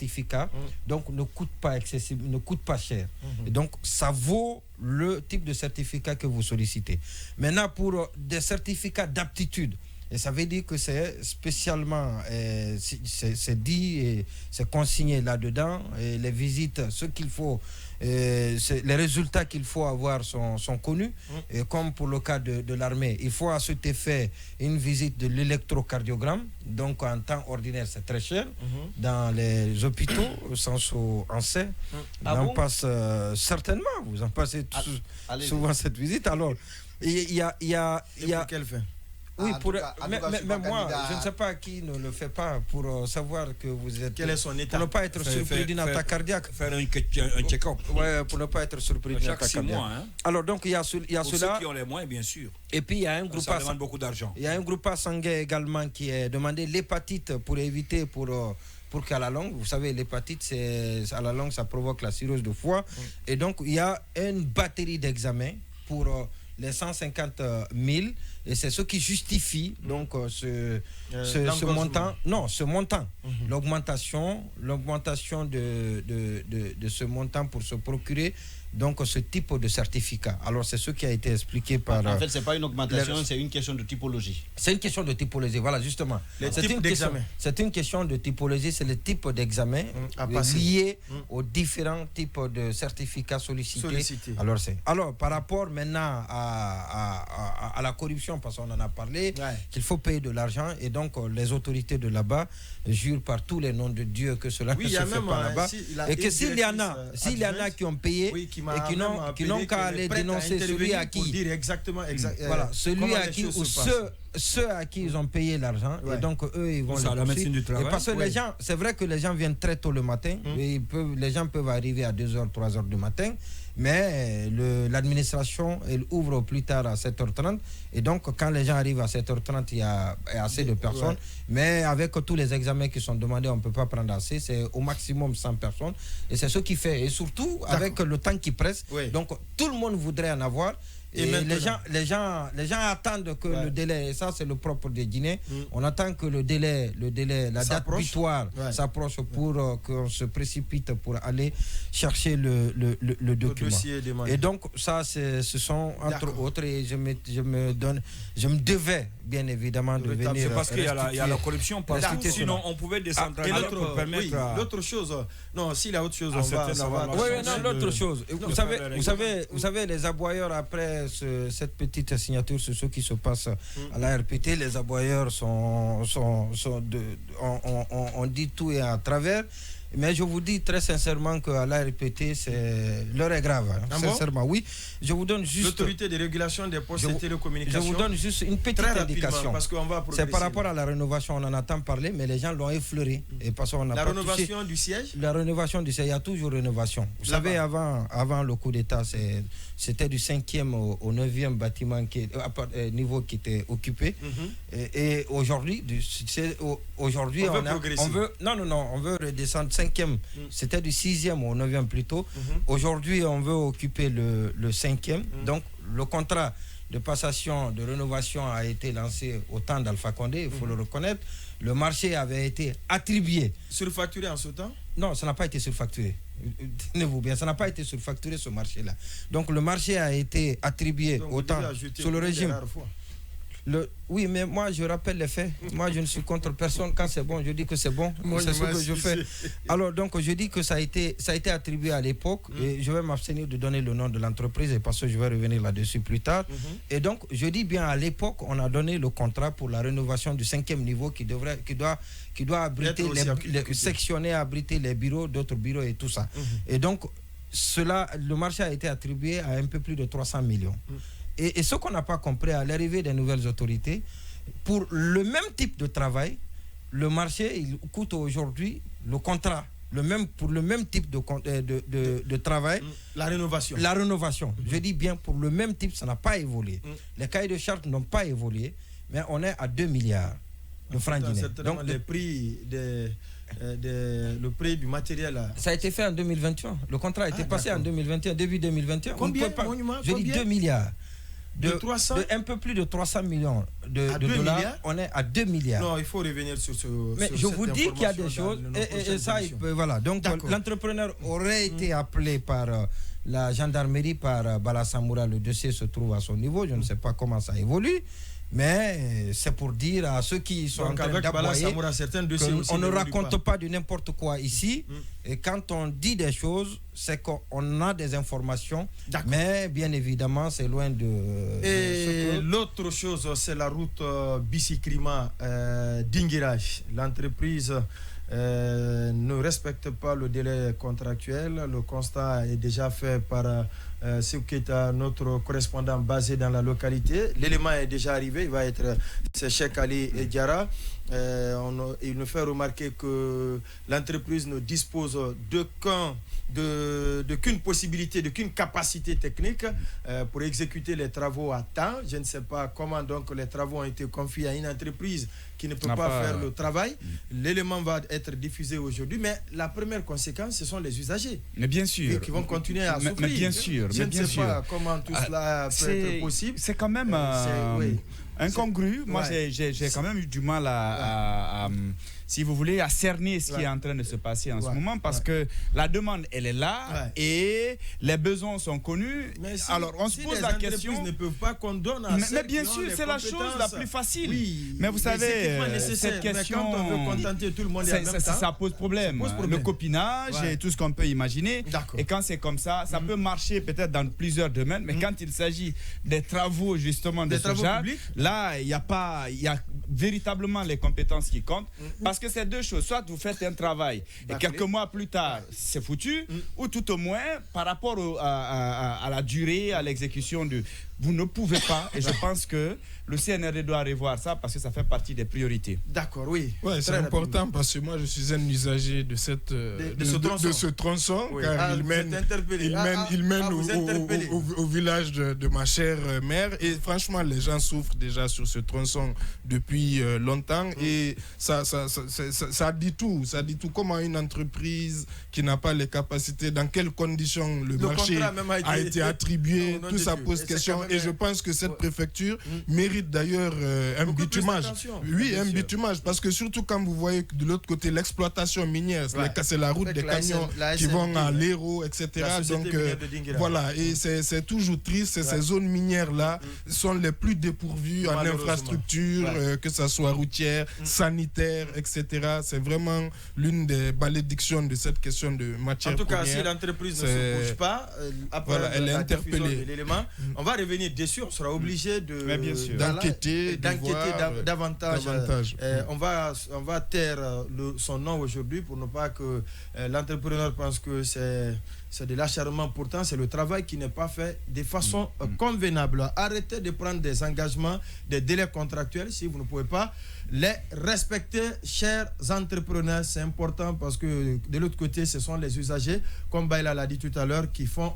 certificat, donc ne coûte pas excessivement, ne coûte pas cher. Et donc, ça vaut le type de certificat que vous sollicitez. Maintenant, pour des certificats d'aptitude, et ça veut dire que c'est spécialement, c'est dit et c'est consigné là-dedans, et les visites, ce qu'il faut, les résultats qu'il faut avoir sont connus, et comme pour le cas de l'armée, il faut à cet effet une visite de l'électrocardiogramme, donc en temps ordinaire c'est très cher, dans les hôpitaux, au sens où on sait, on en passe certainement, vous en passez souvent cette visite, alors il y a pour quelle fin? Oui, mais moi, je ne sais pas qui ne le fait pas pour savoir que vous êtes... Quel est son état? Pour ne pas être surpris d'une attaque cardiaque. Faire un check-up. Ouais, pour ne pas être surpris d'une attaque cardiaque. Mois, hein. Alors, donc, il y a pour cela. Ceux qui ont les moyens, bien sûr. Et puis, il y a un groupe... Ça demande beaucoup d'argent. Il y a un groupe sanguin également qui est demandé l'hépatite pour éviter, pour qu'à la longue, vous savez, l'hépatite, à la longue, ça provoque la cirrhose de foie. Et donc, il y a une batterie d'examens pour... les 150 000, et c'est ce qui justifie donc ce montant. Non, ce montant. L'augmentation de ce montant pour se procurer donc ce type de certificat. Alors c'est ce qui a été expliqué par... En fait, c'est pas une augmentation, c'est une question de typologie. C'est une question de typologie, voilà, justement. C'est une question de typologie, c'est le type d'examen lié aux différents types de certificats sollicités. Alors, par rapport maintenant à la corruption, parce qu'on en a parlé, qu'il faut payer de l'argent, et donc les autorités de là-bas jurent par tous les noms de Dieu que cela ne se fait pas là-bas. Et que s'il y en a qui ont payé, et qui n'ont qu'à aller dénoncer celui à qui... Pour dire exactement. Voilà, celui à qui, ou ceux à qui ils ont payé l'argent, et donc eux, ils vont... Ça, la médecine du travail. Et parce que les gens, c'est vrai que les gens viennent très tôt le matin, et les gens peuvent arriver à 2h, 3h du matin, mais l'administration, elle ouvre plus tard à 7h30, et donc quand les gens arrivent à 7h30, il y a assez de personnes, mais avec tous les examens qui sont demandés, on ne peut pas prendre assez, c'est au maximum 100 personnes, et c'est ce qui fait, et surtout avec le temps qui presse, donc tout le monde voudrait en avoir. Et les gens attendent que le délai, et ça c'est le propre des Guinéens, on attend que le délai, la date butoir s'approche pour qu'on se précipite pour aller chercher le document. Et donc ça, ce sont entre autres, et je me devais bien évidemment de venir. C'est parce qu'il y a la corruption, sinon on pouvait décentraliser pour permettre... L'autre chose, non, s'il y a autre chose, on va... Oui, non, l'autre chose. Vous savez, les aboyeurs après cette petite signature sur ce qui se passe à la RPT, les aboyeurs on dit tout et à travers, mais je vous dis très sincèrement qu'à la RPT, l'heure est grave. Sincèrement, oui. Je vous donne juste... L'autorité de régulation des postes et télécommunications. Je vous donne juste une petite indication. Parce qu'on va c'est par rapport à la rénovation, on en entend parler, mais les gens l'ont effleuré. Et parce qu'on a la rénovation du siège. La rénovation du siège, il y a toujours rénovation. Vous savez, avant le coup d'État, c'était du 5e au 9e bâtiment niveau qui était occupé. Et aujourd'hui, on veut redescendre 5e. C'était du 6e au 9e plutôt. Aujourd'hui, on veut occuper le 5e. Donc, le contrat de passation, de rénovation a été lancé au temps d'Alpha Condé, il faut le reconnaître. Le marché avait été attribué. Surfacturé en ce temps? Non, ça n'a pas été surfacturé. Tenez-vous bien, ça n'a pas été surfacturé ce marché-là. Donc le marché a été attribué au temps sous le régime. Oui, mais moi je rappelle les faits. Moi je ne suis contre personne. Quand c'est bon, je dis que c'est bon. C'est ce que je fais. Alors donc je dis que ça a été attribué à l'époque, et je vais m'abstenir de donner le nom de l'entreprise parce que je vais revenir là-dessus plus tard. Et donc je dis bien à l'époque, on a donné le contrat pour la rénovation du 5e niveau qui doit abriter sectionner, abriter les bureaux, d'autres bureaux et tout ça. Et donc le marché a été attribué à un peu plus de 300 millions. Et ce qu'on n'a pas compris à l'arrivée des nouvelles autorités, pour le même type de travail, le marché il coûte aujourd'hui le contrat, pour le même type de travail. La rénovation. Je dis bien pour le même type, ça n'a pas évolué. Les cahiers de charges n'ont pas évolué, mais on est à 2 milliards de francs guinéens. Donc le prix du matériel. Ça a été fait en 2021. Le contrat a été passé en 2021, début 2021. Combien? Je dis 2 milliards. un peu plus de 300 millions de dollars. Milliards? On est à 2 milliards. Non, il faut revenir sur ce. Mais je vous dis qu'il y a des choses. Et ça, voilà. Donc, l'entrepreneur aurait été appelé par la gendarmerie, par Bala Samoura. Le dossier se trouve à son niveau. Je ne sais pas comment ça évolue. Mais c'est pour dire à ceux qui sont en train d'aboyer qu'on ne raconte pas de n'importe quoi ici. Et quand on dit des choses, c'est qu'on a des informations. Mais bien évidemment, c'est loin de... Et l'autre chose, c'est la route Bicikrima d'Ingiraj. L'entreprise ne respecte pas le délai contractuel. Le constat est déjà fait par Seuketa, notre correspondant basé dans la localité. L'élément est déjà arrivé, il va être, c'est Cheikh Ali Diara. Il nous fait remarquer que l'entreprise ne dispose d'aucune possibilité, d'aucune capacité technique pour exécuter les travaux à temps. Je ne sais pas comment donc les travaux ont été confiés à une entreprise qui ne peut pas faire le travail. L'élément va être diffusé aujourd'hui, mais la première conséquence, ce sont les usagers. Mais bien sûr. Qui vont continuer à souffrir. Mais bien sûr. Je ne sais pas comment tout cela peut être possible. C'est quand même incongru. Moi, j'ai quand même eu du mal à si vous voulez, à cerner ce qui est en train de se passer en ce moment, parce que la demande, elle est là et les besoins sont connus. Alors, on se pose la question... Les entreprises ne peuvent pas qu'on donne à mais bien sûr, c'est la chose la plus facile. Oui, mais vous savez, cette question... Mais quand on veut contenter tout le monde en même temps, ça pose problème. Le copinage et tout ce qu'on peut imaginer. Et quand c'est comme ça, ça peut marcher peut-être dans plusieurs domaines, mais quand il s'agit des travaux, justement, de ce genre, là, il y a véritablement les compétences qui comptent. Parce que c'est deux choses. Soit vous faites un travail et quelques mois plus tard, c'est foutu, ou tout au moins, par rapport à la durée, à l'exécution de... Vous ne pouvez pas, et je pense que le CNRD doit revoir ça parce que ça fait partie des priorités. D'accord, oui. Ouais, c'est important parce que moi je suis un usager de ce tronçon, car il mène au village de ma chère mère, et franchement les gens souffrent déjà sur ce tronçon depuis longtemps, et ça dit tout. Ça dit tout. Comment une entreprise qui n'a pas les capacités, dans quelles conditions le marché a été attribué, tout ça pose question. Et je pense que cette préfecture mérite d'ailleurs un bitumage. Oui, un bitumage, parce que surtout quand vous voyez de l'autre côté l'exploitation minière, c'est la route des camions qui vont à l'Hérault, etc. Donc voilà, et c'est toujours triste. Ces zones minières-là sont les plus dépourvues en infrastructure, que ce soit routière, sanitaire, etc. C'est vraiment l'une des malédictions de cette question de matière première. En tout cas, si l'entreprise ne se bouge pas, après elle est interpellée de l'élément, on va revenir dessus, on sera obligé d'enquêter davantage. On va taire son nom aujourd'hui pour ne pas que l'entrepreneur pense que c'est de l'acharnement. Pourtant, c'est le travail qui n'est pas fait de façon convenable. Arrêtez de prendre des engagements, des délais contractuels si vous ne pouvez pas les respecter, chers entrepreneurs. C'est important parce que de l'autre côté, ce sont les usagers, comme Baïla l'a dit tout à l'heure, qui font